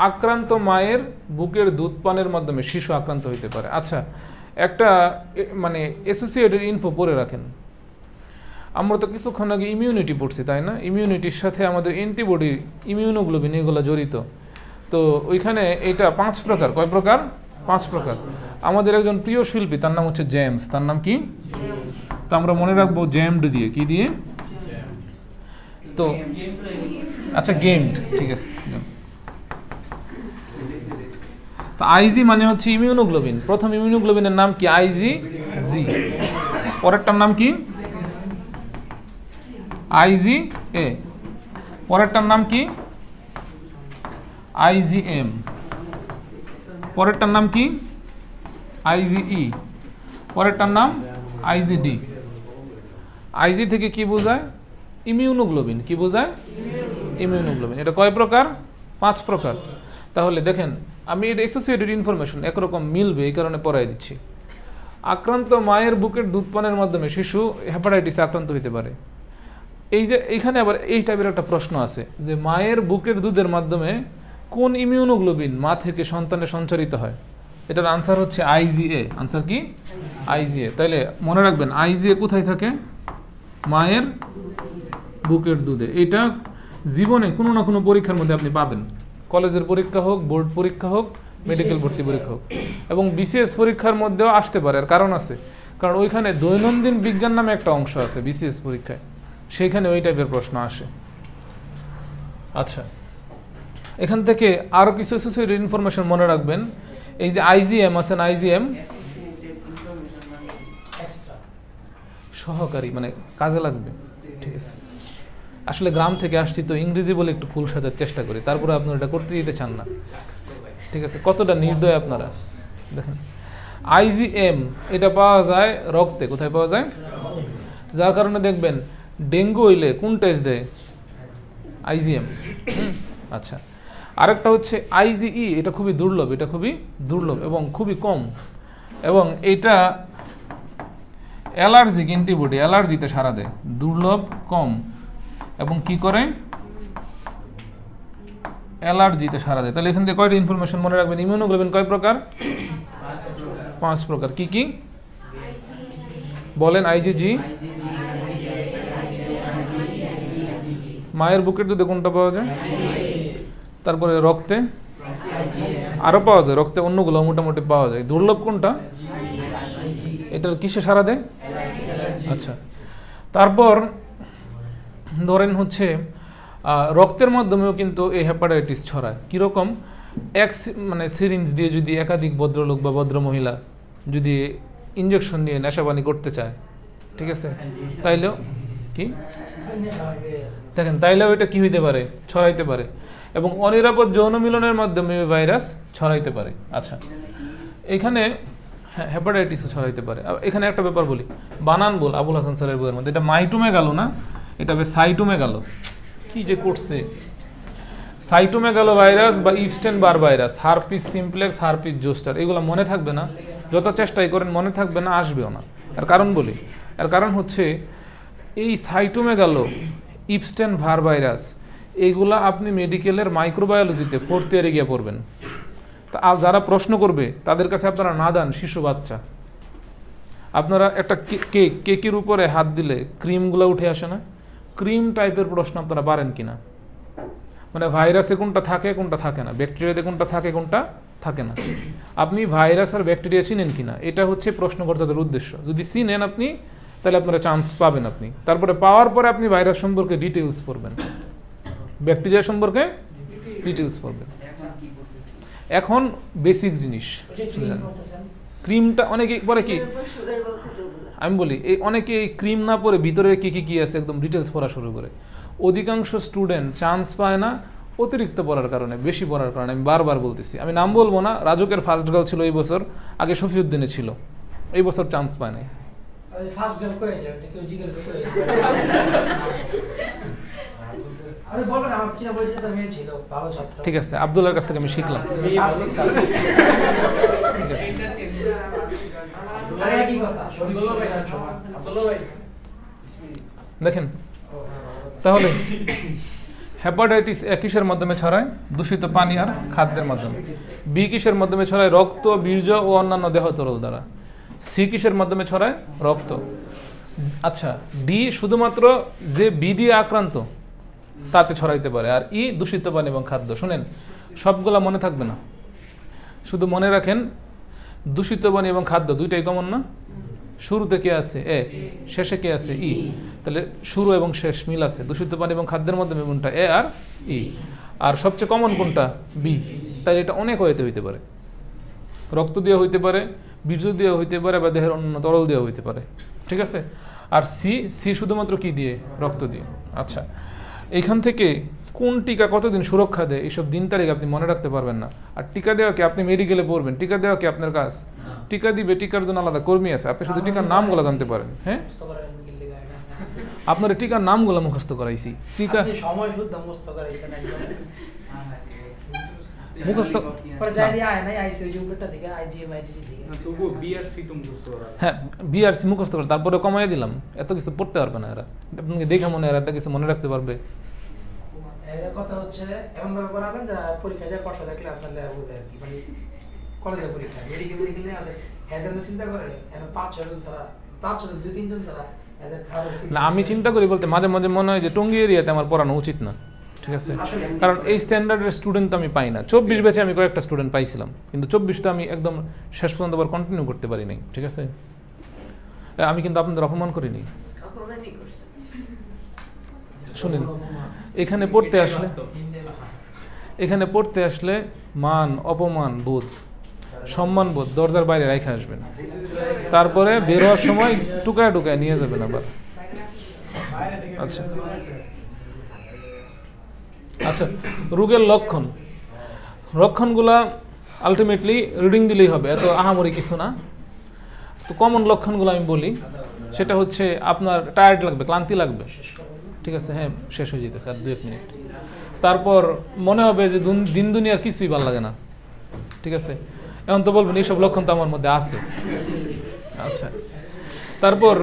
আক্রান্ত মায়ের বুকের দুধ পানের মাধ্যমে শিশু আক্রান্ত হইতে পারে। আচ্ছা, একটা মানে অ্যাসোসিয়েটেড ইনফো পড়ে রাখেন। আমরা তো কিছুক্ষণ আগে ইমিউনিটি পড়ছি, তাই না? ইমিউনিটির সাথে আমাদের অ্যান্টিবডি, ইমিউনোগ্লোবিন, এগুলো জড়িত। তো ওইখানে এটা 5 প্রকার। কয় প্রকার? 5 প্রকার। আমাদের একজন প্রিয় শিল্পী, তার নাম হচ্ছে জেমস। তার নাম কি? তো আমরা মনে রাখবো জেমড দিয়ে। কি দিয়ে? তো আচ্ছা, গেমড। ঠিক আছে, তো আইজি মানে হচ্ছে ইমিউনোগ্লোবিন। প্রথম ইমিউনোগ্লোবিনের নাম কি? আইজিজি। পরেরটার নাম কি? আইজিএ। পরেরটার নাম কি? আইজিএম, পরেরটার নাম কি আইজিই, পরেরটার নাম আইজিডি। আইজি থেকে কি বোঝায়? ইমিউনোগ্লোবিন। কি বোঝায়? ইমিউনোগ্লোবিন। এটা কয় প্রকার? 5 প্রকার। তাহলে দেখেন আমি এটা অ্যাসোসিয়েটেড ইনফরমেশন একরকম মিলবে এই কারণে পড়াই দিচ্ছি। আক্রান্ত মায়ের বুকের দুধ পানের মাধ্যমে শিশু হেপাটাইটিসে আক্রান্ত হতে পারে। এই যে এইখানে আবার এই টাইপের একটা প্রশ্ন আছে যে মায়ের বুকের দুধের মাধ্যমে কোন ইমিউনোগ্লোবিন মা থেকে সন্তানে সঞ্চারিত হয়? এটার আনসার হচ্ছে আইজিএ। আনসার কি? আইজিএ। তাইলে মনে রাখবেন আইজিএ কোথায় থাকে? মায়ের বুকের দুধে। এটা জীবনে কোনো না কোনো পরীক্ষার মধ্যে আপনি পাবেন, কলেজের পরীক্ষা হোক, বোর্ড পরীক্ষা হোক, মেডিকেল ভর্তি পরীক্ষা হোক, এবং বিসিএস পরীক্ষার মধ্যেও আসতে পারে। আর কারণ আছে, কারণ ওইখানে দৈনন্দিন বিজ্ঞান নামে একটা অংশ আছে বিসিএস পরীক্ষায়, সেইখানে ওই টাইপের প্রশ্ন আসে। আচ্ছা, এখান থেকে আরও কিছু অ্যাসোসিয়েটেড ইনফরমেশন মনে রাখবেন। এই যে আইজিএম আছেন, আইজিএম সহকারী, মানে কাজে লাগবে। ঠিক আছে, আসলে গ্রাম থেকে আসছি তো ইংরেজি বলে একটু ফুল সাজার চেষ্টা করি, তারপরে আপনারা এটা করতে দিতে চান না। ঠিক আছে, কতটা নির্দয় আপনারা দেখেন। আইজিএম এটা পাওয়া যায় রক্তে। কোথায় পাওয়া যায়? যার কারণে দেখবেন ডেঙ্গু হইলে কোন টেস্ট দেয়? আইজিএম। আচ্ছা, আরেকটা হচ্ছে আইজিই। এটা খুবই দুর্লভ, এটা খুবই দুর্লভ এবং খুবই কম, এবং এটা অ্যালার্জিক অ্যান্টিবডি, অ্যালার্জিতে সারা দেয়। দুর্লভ, কম, এবং কি করে? অ্যালার্জিতে সারা দেয়। তাহলে এখান থেকে কয়টা ইনফরমেশন মনে রাখবেন? ইমিউনোগ্লোবিন কয় প্রকার? 5 প্রকার। কি কি বলেন? আইজিজি, মায়ের বুকের দুধে কোনটা পাওয়া যায়? তারপরে রক্তে আরো পাওয়া যায়, রক্তে অন্যগুলো মোটামুটি পাওয়া যায়। দুর্লভ কোনটা? এটার কিসে সারা দেয়? আচ্ছা, তারপর ধরেন হচ্ছে রক্তের মাধ্যমেও কিন্তু এই হেপাটাইটিস ছড়ায়। কীরকম? মানে সিরিঞ্জ দিয়ে যদি একাধিক ভদ্রলোক বা ভদ্রমহিলা যদি ইঞ্জেকশন নিয়ে নেশাপানি করতে চায়, ঠিক আছে, তাইলেও কি দেখেন, তাইলেও এটা কি হইতে পারে? ছড়াইতে পারে, এবং অনিরাপদ যৌন মিলনের মাধ্যমে ভাইরাস ছড়াইতে পারে। আচ্ছা, এখানে হেপাটাইটিসও ছড়াইতে পারে। এখানে একটা ব্যাপার বলি, বানান বল আবুল হাসান স্যারের বইয়ের মধ্যে, এটা মাইটোমে গেল না, এটা সাইটোমে গেল। কি যে করছে! সাইটোমেগালো ভাইরাস বা Epstein Barr virus, herpes simplex, herpes zoster, এগুলো মনে থাকবে না, যত চেষ্টাই করেন মনে থাকবে না, আসবেও না। এর কারণ বলি, এর কারণ হচ্ছে এই সাইটোমেগালো, ইপস্টেন ভার ভাইরাস, এইগুলা আপনি মেডিকেলের মাইক্রোবায়োলজিতে 4th ইয়ারে গিয়ে পড়বেন। তা যারা প্রশ্ন করবে তাদের কাছে আপনারা না দেন শিশু বাচ্চা। আপনারা একটা কেকের উপরে হাত দিলে ক্রিমগুলো উঠে আসে না? ক্রিম টাইপের প্রশ্ন আপনারা পারেন কিনা? মানে ভাইরাসে কোনটা থাকে কোনটা থাকে না, ব্যাকটেরিয়াতে কোনটা থাকে কোনটা থাকে না, আপনি ভাইরাস আর ব্যাকটেরিয়া চিনেন কিনা, এটা হচ্ছে প্রশ্নকর্তাদের উদ্দেশ্য। যদি চিনেন আপনি, তাহলে আপনারা চান্স পাবেন আপনি। তারপরে পাওয়ার পরে আপনি ভাইরাস সম্পর্কে ডিটেইলস পড়বেন, ব্যাকটেরিয়া সম্পর্কে ডিটেইলস পড়বেন। এখন বেসিক জিনিস, ক্রিমটা অনেকে পরে কি আমি বলি, এই অনেকে এই ক্রিম না পরে ভিতরে কি কি কি আছে একদম ডিটেলস পড়া শুরু করে। অধিকাংশ স্টুডেন্ট চান্স পায় না অতিরিক্ত পড়ার কারণে, বেশি পড়ার কারণে। আমি বারবার বলতেছি, আমি নাম বলবো না, রাজকের ফার্স্ট গার্ল ছিল এই বছর, আগে শফিউদ্দিনে ছিল, এই বছর চান্স পায় নাই। ঠিক আছে, আব্দুল্লাহর কাছ থেকে আমি শিখলাম। ঠিক আছে, দেখেন তাহলে হেপাটাইটিস এ কিসের মাধ্যমে ছড়ায়? দূষিত পানি আর খাদ্যের মাধ্যমে। বি কিসের মাধ্যমে ছড়ায়? রক্ত, বীর্য ও অন্যান্য দেহ তরল দ্বারা। সি কিসের মাধ্যমে ছড়ায়? রক্ত। আচ্ছা, ডি শুধুমাত্র যে বি দিয়ে আক্রান্ত তাতে ছড়াইতে পারে, আর ই দূষিত পানি এবং খাদ্য। শুনেন, সবগুলা মনে থাকবে না, শুধু মনে রাখেন দূষিত পানি এবং খাদ্য দুইটাই কমন না? শুরুতে কে আছে? এ, শেষে কে আছে? ই। তাহলে শুরু এবং শেষ মিল আছে। দূষিত পানি এবং খাদ্যের মধ্যে কোনটা? এ আর ই। আর সবচেয়ে কমন কোনটা? বি। তাই এটা অনেক ওয়েতে হইতে পারে, রক্ত দিয়ে হইতে পারে, বীর্য দিয়ে হইতে পারে, বা দেহের অন্য তরল দিয়ে হইতে পারে। ঠিক আছে, আর সি শুধুমাত্র কি দিয়ে? রক্ত দিয়ে। আচ্ছা, এইখান থেকে কোন টিকা কতদিন সুরক্ষা দেয় এইসব দিন তারিখ আপনি মনে রাখতে পারবেন না। আর টিকা দেওয়া কি আপনি মেডিকেলে পড়বেন, টিকা দেওয়া কি আপনার কাজ? টিকা দিবে, টিকার জন্য আলাদা কর্মী আছে, আপনি শুধু টিকার নামগুলো জানতে পারেন। হ্যাঁ, আপনার টিকার নামগুলো মুখস্থ করাইছি, টিকা সময় শুদ্ধ মুখস্থ করাইছেন একদম মুখস্থ পরে যাই দিয়ে আয় নাই আইসি ওই উপরটা থেকে আইজিএম আইজিজি থেকে তবু বিআরসি তো মুখস্থ করা। হ্যাঁ, বিআরসি মুখস্থ করে তারপরে কমাই দিলাম, এত কিছু পড়তে পারবে না এরা, আপনাকে দেখে মনে হয় এত কিছু মনে রাখতে পারবে। এর কথা হচ্ছে এমন ভাবে পড়াবেন যারা পরীক্ষা যায় কষ্ট দেখলে আপনার লেখা বুঝে আর কি, মানে কলেজে পরীক্ষা মেডিকেল মেডিকেলে আমাদের হ্যাজার চিন্তা করে এর 5-6 জন ছাড়া 5-6 জন 2-3 জন ছাড়া এদের খারাপ না, আমি চিন্তা করি বলতে মাঝে মাঝে মনে হয় যে টঙ্গী এরিয়াতে আমার পড়ানো উচিত না, ঠিক আছে, কারণ এই স্ট্যান্ডার্ডের স্টুডেন্ট তো আমি পাই না। 24 ব্যাচে আমি কয়েকটা স্টুডেন্ট পাইছিলাম, কিন্তু 24টা আমি একদম শেষ পর্যন্ত আবার কন্টিনিউ করতে পারি নাই, ঠিক আছে। আমি কিন্তু আপনাদের অপমান করিনি, শুনেন, এখানে পড়তে আসলে মান অপমান বোধ সম্মান বোধ দরজার বাইরে রেখে আসবেন, তারপরে বের হওয়ার সময় টুকায় টুকায় নিয়ে যাবেন আবার। আচ্ছা আচ্ছা, রোগের লক্ষণগুলা আলটিমেটলি রিডিং দিলেই হবে, এত আহামরি কিছু না। তো কমন লক্ষণগুলো আমি বলি, সেটা হচ্ছে আপনার টায়ার্ড লাগবে, ক্লান্তি লাগবে, ঠিক আছে, হ্যাঁ শেষ হয়ে যেতেছে আর 2-1 মিনিট। তারপর মনে হবে যে দিন দুনিয়ার কিছুই ভালো লাগে না, ঠিক আছে। এখন তো বলবেন এইসব লক্ষণ তো আমার মধ্যে আছে। আচ্ছা, তারপর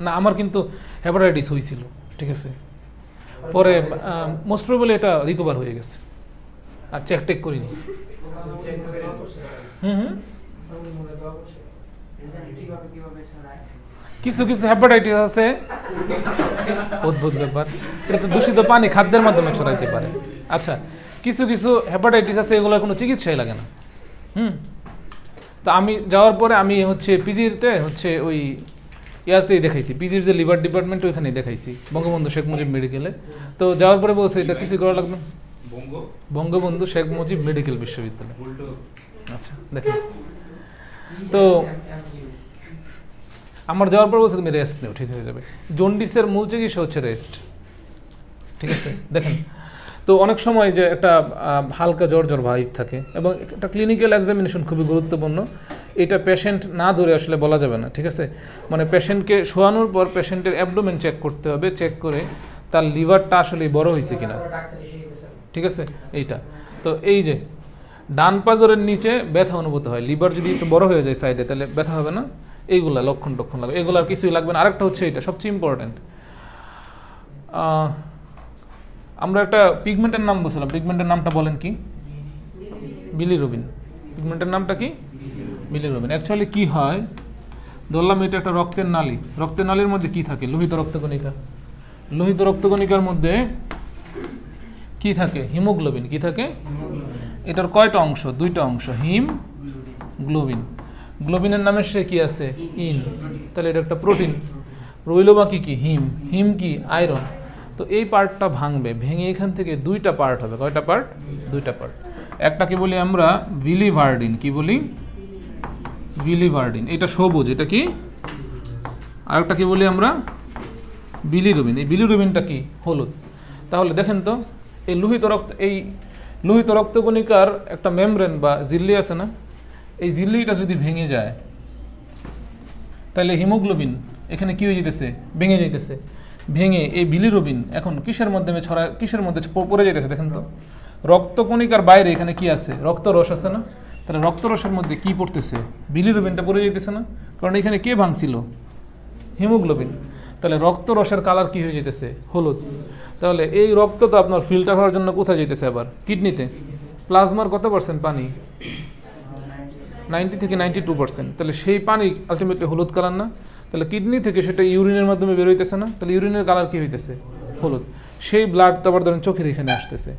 না, আমার কিন্তু হেপাটাইটিস হয়েছিল, ঠিক আছে, পরে মোস্ট প্রবাবলি এটা রিকভার হয়ে গেছে, আর চেক টেক করিনি। কিছু কিছু হেপাটাইটিস আছে, অদ্ভুত ব্যাপার, এটা তো দূষিত পানি খাদ্যের মাধ্যমে ছড়াইতে পারে। আচ্ছা, কিছু কিছু হেপাটাইটিস আছে এগুলোর কোনো চিকিৎসাই লাগে না। তো আমি যাওয়ার পরে আমি হচ্ছে পিজিতে হচ্ছে ওই ইয়াতেই দেখাইছি, পিজির যে লিভার ডিপার্টমেন্ট ওইখানেই দেখাইছি, বঙ্গবন্ধু শেখ মুজিব মেডিকেলে। তো যাওয়ার পরে বলছে এটা কিছু করা লাগবে, বঙ্গবন্ধু শেখ মুজিব মেডিকেল বিশ্ববিদ্যালয়। আচ্ছা দেখেন, তো আমার যাওয়ার পর বলছে তুমি রেস্ট নেও, ঠিক হয়ে যাবে। জন্ডিসের মূল চিকিৎসা হচ্ছে রেস্ট, ঠিক আছে। দেখেন, তো অনেক সময় যে একটা হালকা জ্বর ভাইব থাকে, এবং একটা ক্লিনিক্যাল এক্সামিনেশন খুবই গুরুত্বপূর্ণ। এটা পেশেন্ট না ধরে আসলে বলা যাবে না, ঠিক আছে। মানে পেশেন্টকে শোয়ানোর পর পেশেন্টের অ্যাবডোমেন চেক করতে হবে, চেক করে তার লিভারটা আসলে বড় হয়েছে কিনা, ঠিক আছে, এইটা। তো এই যে ডান পাজরের নিচে ব্যথা অনুভূত হয়, লিভার যদি একটু বড় হয়ে যায় সাইডে তাহলে ব্যথা হবে না, এইগুলা লক্ষণ লাগবে, এগুলো আর কিছুই লাগবে না। আরেকটা হচ্ছে এটা সবচেয়ে ইম্পর্টেন্ট, আমরা একটা পিগমেন্টের নাম বলছিলাম, পিগমেন্টের নামটা বলেন কি? বিলিরুবিন। পিগমেন্টের নামটা কি? বিলিরুবিন। অ্যাকচুয়ালি কি হয়, ধরলাম এটা একটা রক্তের নালী, রক্তের নালীর মধ্যে কি থাকে? লোহিত রক্তকণিকা। লোহিত রক্তকণিকার মধ্যে কি থাকে? হিমোগ্লোবিন। কি থাকে? এটার কয়টা অংশ? 2টা অংশ, হিম গ্লোবিন। গ্লোবিনের নামে সে কি আছে? ইন। তাহলে এটা একটা প্রোটিন। রইল বাকি কি? হিম। হিম কি? আয়রন। তো এই পার্টটা ভাঙবে, ভেঙে এখান থেকে 2টা পার্ট হবে। কয়টা পার্ট? 2টা পার্ট। একটাকে বলি আমরা বিলিভার্ডিন। কি বলি? বিলিভার্ডিন। এটা সবুজ, এটা কি? আরেকটা কি বলি আমরা? বিলিরুবিন। এই বিলিরুবিনটা কি? হলুদ। তাহলে দেখেন তো, এই লোহিত রক্তকণিকার একটা মেমব্রেন বা ঝিল্লি আছে না, এই ঝিল্লিটা যদি ভেঙে যায় তাহলে হিমোগ্লোবিন এখানে কি হয়ে যেতেছে? ভেঙে যেতেছে। ভেঙে এই বিলিরুবিন এখন কিসের মাধ্যমে কিসের মধ্যে পড়ে যেতেছে? দেখেন তো, রক্তকণিকার বাইরে এখানে কি আছে? রক্তরস আছে না? তাহলে রক্তরসের মধ্যে কি পড়তেছে? বিলিরুবিনটা পড়ে যেতেছে না? কারণ এখানে কে ভাঙছিল? হিমোগ্লোবিন। তাহলে রক্তরসের কালার কি হয়ে যেতেছে? হলুদ। তাহলে এই রক্ত তো আপনার ফিল্টার হওয়ার জন্য কোথায় যেতেছে? আবার কিডনিতে। প্লাজমার কত পার্সেন্ট পানি? 90 থেকে 92%। তাহলে সেই পানি আলটিমেটলি হলুদ কালার না? তাহলে কিডনি থেকে সেটা ইউরিনের মাধ্যমে বের হইতেছে না? তাহলে ইউরিনের কালার কি হইতেছে? হলুদ। সেই ব্লাড তো আবার ধরেন চোখের এখানে আসতেছে,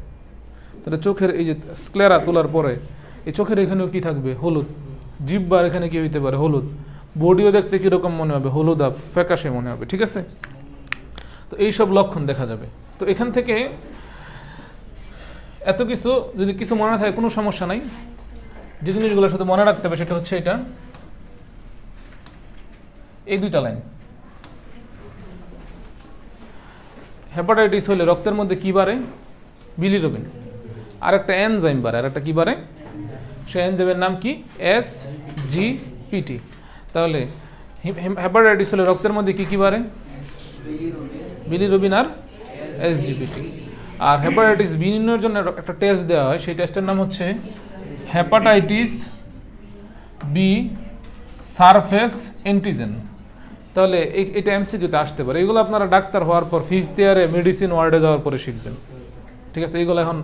তাহলে চোখের এই যে স্ক্লেরা তোলার পরে এই চোখের এখানেও কি থাকবে? হলুদ। জিহ্বার এখানে কি হইতে পারে? হলুদ। বডিও দেখতে কীরকম মনে হবে? হলুদ আপ, ফ্যাকাশে মনে হবে, ঠিক আছে। তো এইসব লক্ষণ দেখা যাবে। তো এখান থেকে এত কিছু যদি কিছু মনে থাকে কোনো সমস্যা নাই, যে জিনিসগুলো শুধু মনে রাখতে হবে সেটা হচ্ছে এটা, এই 2টা লাইন। হেপাটাইটিস হলে রক্তের মধ্যে কী বাড়ে? বিলিরুবিন। আর একটা এনজাইম বাড়ে, আর একটা কী বাড়ে? সেই এনজাইমের নাম কি? SGPT। তাহলে হেপাটাইটিস হলে রক্তের মধ্যে কী কী বাড়ে? বিলিরুবিন আর SGPT। আর হেপাটাইটিস বি নির্ণয়ের জন্য একটা টেস্ট দেওয়া হয়, সেই টেস্টের নাম হচ্ছে হেপাটাইটিস বি সারফেস অ্যান্টিজেন। তাহলে এটা এমসিকিউতে আসতে পারে। এগুলো আপনারা ডাক্তার হওয়ার পর 5th ইয়ারে মেডিসিন ওয়ার্ডে যাওয়ার পরে শিখবেন, ঠিক আছে? এইগুলো এখন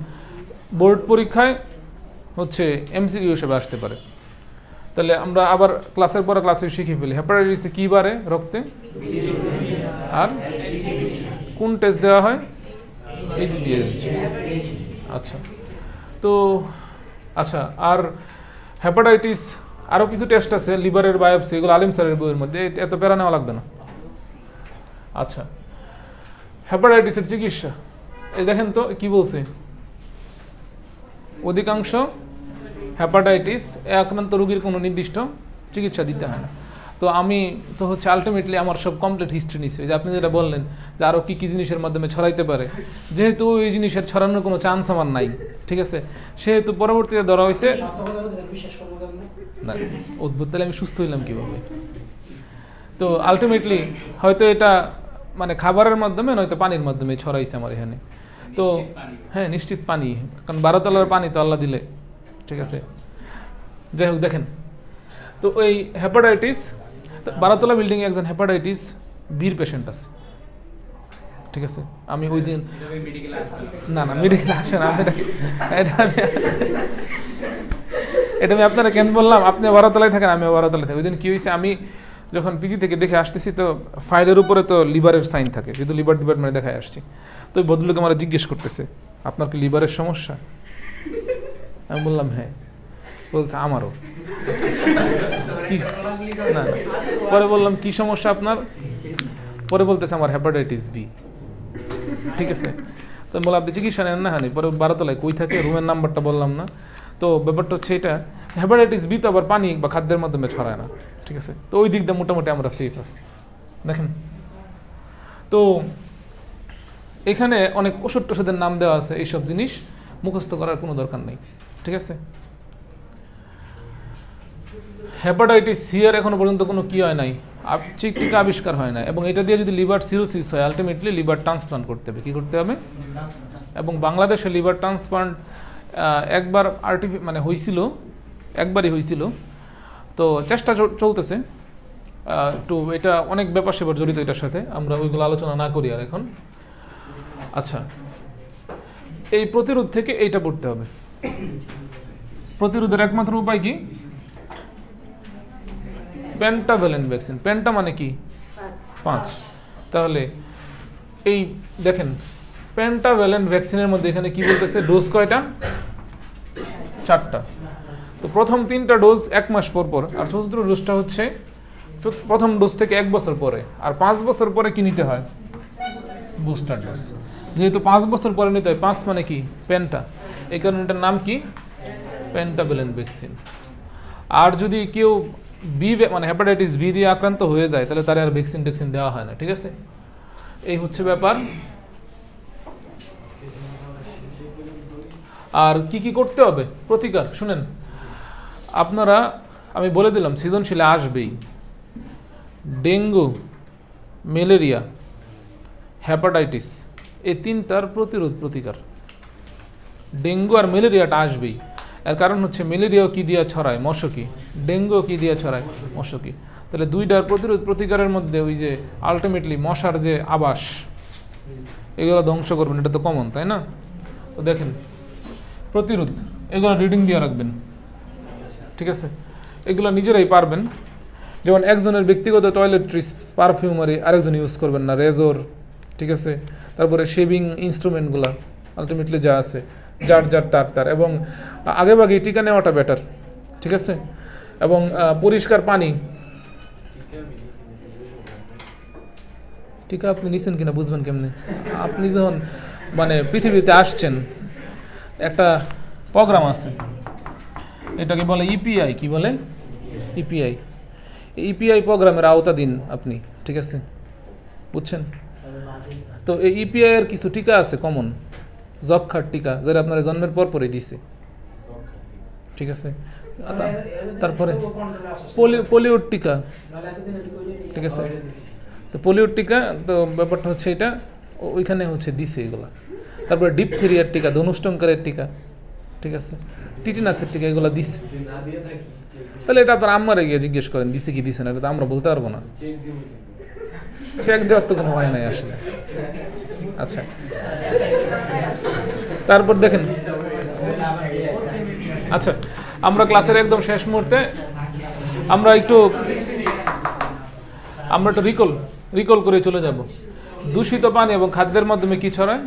বোর্ড পরীক্ষায় হচ্ছে এমসিকিউ হিসেবে আসতে পারে। তাহলে আমরা আবার ক্লাসের পরে ক্লাসে শিখে ফেলি হেপাটাইটিসে কী বাড়ে রক্তে, আর কোন টেস্ট দেওয়া হয়? HbSg। আচ্ছা, তো আচ্ছা, আর হেপাটাইটিস আরও কিছু টেস্ট আছে, লিভারের বায়োপসি, এগুলো আলিম স্যারের বইয়ের মধ্যে, এত প্যারা নেওয়া লাগবে না। আচ্ছা, হেপাটাইটিসের চিকিৎসা এই দেখেন তো কি বলছে, অধিকাংশ হেপাটাইটিস আক্রান্ত রোগীর কোনো নির্দিষ্ট চিকিৎসা দিতে হয় না। তো আমি তো হচ্ছে আলটিমেটলি আমার সব কমপ্লিট হিস্ট্রি নিচ্ছে, যে আপনি যেটা বললেন যে আরও কী কী জিনিসের মাধ্যমে ছড়াইতে পারে, যেহেতু ওই জিনিসের ছড়ানোর কোনো চান্স আমার নাই, ঠিক আছে, সেহেতু পরবর্তীতে ধরা হয়েছে না। অদ্ভুত, তাহলে আমি সুস্থ হইলাম কীভাবে? তো আলটিমেটলি হয়তো এটা মানে খাবারের মাধ্যমে নয়তো পানির মাধ্যমে ছড়াইছে আমার এখানে। তো হ্যাঁ, নিশ্চিত পানি, কারণ 12 তলার পানি তো আল্লাহ দিলে, ঠিক আছে। যাই হোক, দেখেন তো ওই হেপাটাইটিস 12 তলা বিল্ডিংয়ে একজন হেপাটাইটিস বির পেশেন্ট আছে, ঠিক আছে। আমি ওই দিন না মেডিকেল আসে না, এটা আমি আপনারা কেন বললাম, আপনি 12 তলায় থাকেন, আমি 12 তলায় থাকি। ওই দিন কী হয়েছে, আমি যখন পিজি থেকে দেখে আসতেছি তো ফাইলের উপরে তো লিভারের সাইন থাকে, যেহেতু লিভার ডিপার্টমেন্টে দেখায় আসছি, তো ওই ভদ্রলোক আমার জিজ্ঞেস করতেছে আপনার কি লিভারের সমস্যা? আমি বললাম হ্যাঁ। বলছে আমারও। না, পরে বললাম কি সমস্যা আপনার? পরে বলতেছে আমার হেপাটাইটিস বি, ঠিক আছে। তো বললাম আপনি চিকিৎসা নেন না? হানি। পরে 12 তলায় কই থাকে, রুমের নাম্বারটা বললাম না। তো ব্যাপারটা হচ্ছে এটা, হেপাটাইটিস বি তো আবার পানি বা খাদ্যের মাধ্যমে ছড়ায় না, ঠিক আছে। তো ওই দিক দিয়ে মোটামুটি আমরা সেফ আছি। দেখেন তো এখানে অনেক ওষুধের নাম দেওয়া আছে, এইসব জিনিস মুখস্থ করার কোনো দরকার নেই, ঠিক আছে। হেপাটাইটিস সি এর এখনো পর্যন্ত কোনো কি হয় নাই, টিকা আবিষ্কার হয় না, এবং এটা দিয়ে যদি লিভার সিরোসিস হয় আলটিমেটলি লিভার ট্রান্সপ্লান্ট করতে হবে। কী করতে হবে? এবং বাংলাদেশে লিভার ট্রান্সপ্লান্ট একবার মানে হয়েছিল, একবারই হয়েছিল। তো চেষ্টা চলতেছে একটু, এটা অনেক ব্যাপার সেবার জড়িত এটার সাথে, আমরা ওইগুলো আলোচনা না করি আর এখন। আচ্ছা, এই প্রতিরোধ থেকে এইটা পড়তে হবে। প্রতিরোধের একমাত্র উপায় কি? Pentavalent vaccine. পেন্টা মানে কি? 5। তাহলে এই দেখেন পেন্টাভ্যালেন্ট ভ্যাকসিনের মধ্যে এখানে কি বলতেছে, ডোজ কয়টা? 4টা। তো প্রথম 3টা ডোজ 1 মাস পর পর, আর চতুর্থ ডোজটা হচ্ছে প্রথম ডোজ থেকে 1 বছর পরে, আর 5 বছর পরে কি নিতে হয়? Booster dose. যেহেতু 5 বছর পরে নিতে হয়, 5 মানে কি? পেন্টা, এই কারণে এটার নাম কি? Pentavalent vaccine. আর যদি কেউ বি মানে হেপাটাইটিস বি দিয়ে আক্রান্ত হয়ে যায়, তাহলে তার আর ভ্যাকসিন দেওয়া হয় না, ঠিক আছে। এই হচ্ছে ব্যাপার। আর কি কি করতে হবে প্রতিকার শুনেন আপনারা, আমি বলে দিলাম সৃজনশীলে আসবেই। ডেঙ্গু, ম্যালেরিয়া, হেপাটাইটিস, এই 3টার প্রতিকার। ডেঙ্গু আর ম্যালেরিয়াটা আসবেই, এর কারণ হচ্ছে ম্যালেরিয়াও কি দিয়ে ছড়ায়? মশকি। ডেঙ্গুও কি দিয়ে ছড়ায়? মশকি। তাহলে 2টার প্রতিকারের মধ্যে ওই যে আলটিমেটলি মশার যে আবাস, এগুলো ধ্বংস করবেন, এটা তো কমন, তাই না? তো দেখেন প্রতিরোধ, এগুলো রিডিং দিয়ে রাখবেন, ঠিক আছে। এগুলো নিজেরাই পারবেন। যেমন একজনের ব্যক্তিগত টয়লেট্রিজ, পারফিউমারি আরেকজন ইউজ করবেন না, রেজর, ঠিক আছে। তারপরে শেভিং ইনস্ট্রুমেন্টগুলো আলটিমেটলি যা আছে যার তার, এবং আগেভাগে টিকা নেওয়াটা বেটার, ঠিক আছে। এবং পরিষ্কার পানি, টিকা আপনি নিছেন কিনা বুঝবেন কেমনে? আপনি যখন মানে পৃথিবীতে আসছেন, একটা প্রোগ্রাম আছে, এটাকে বলে ইপিআই। কি বলে? ইপিআই। ইপিআই প্রোগ্রামের আওতাধীন আপনি, ঠিক আছে, বুঝছেন? তো এই ইপিআই এর কিছু টিকা আছে কমন, যক্ষার টিকা, যেটা আপনারা জন্মের পর পরে দিছে, ঠিক আছে। তারপরে পোলিওর টিকা, ঠিক আছে। তো পোলিওর টিকা, তো ব্যাপারটা হচ্ছে এটা ওইখানে হচ্ছে দিছে এগুলা। তারপরে ডিপথেরিয়ার টিকা, ধনুষ্টঙ্কারের টিকা, ঠিক আছে, টিটিনাসের টিকা, এগুলো দিছে। তাহলে এটা আপনার আম্মারে গিয়ে জিজ্ঞেস করেন দিছে কি দিছে না, এটা তো আমরা বলতে পারবো না, চেক দেওয়ার তো কোনো হয় নাই আসলে। আচ্ছা, তারপর দেখেন, আচ্ছা আমরা ক্লাসের একদম শেষ মুহূর্তে আমরা একটু রিকল করে চলে যাব। দূষিত পানি এবং খাদ্যের মাধ্যমে কি ছড়ায়?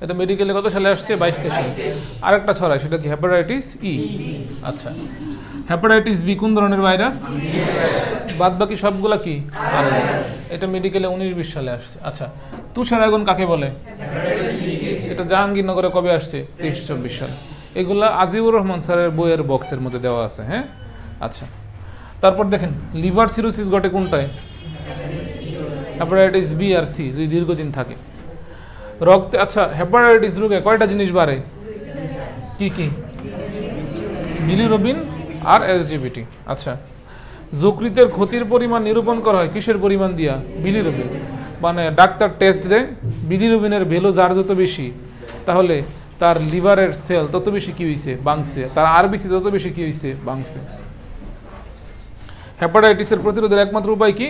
এটা মেডিকেলে কত সালে আসছে? 22-23 সালে। আরেকটা ছড়ায়, সেটা কি? হ্যাপাটাইটিস ই। আচ্ছা, হ্যাপাটাইটিস বি কোন ধরনের ভাইরাস? বাদ বাকি সবগুলা কি? এটা মেডিকেলে 19-20 সালে আসছে। আচ্ছা, তুষার আগুন কাকে বলে? এটা জাহাঙ্গীরনগরে কবে আসছে? 23-24 সালে। এগুলা আজিউর রহমান স্যারের বইয়ের বক্সের মধ্যে দেওয়া আছে, হ্যাঁ। আচ্ছা, তারপর দেখেন লিভার সিরোসিস ঘটে কোনটায়? হ্যাপাটাইটিস বি আর সি, যদি দীর্ঘদিন থাকে। রক্তে, আচ্ছা হেপাটাইটিস রোগে কয়টা জিনিস বাড়ে? কি কি? বিলিরুবিন আর এসজিবিটি। আচ্ছা, যকৃতের ক্ষতির পরিমাণ নিরূপণ করা হয় কিসের পরিমাণ দিয়া? বিলিরুবিন। মানে ডাক্তার টেস্ট দেয়, বিলিরুবিনের ভ্যালু যার যত বেশি, তাহলে তার লিভারের সেল তত বেশি কি হইছে? বাংছে। তার আরবিসি তত বেশি কি হইছে? বাংছে। হেপাটাইটিসের প্রতিরোধের একমাত্র উপায় কি?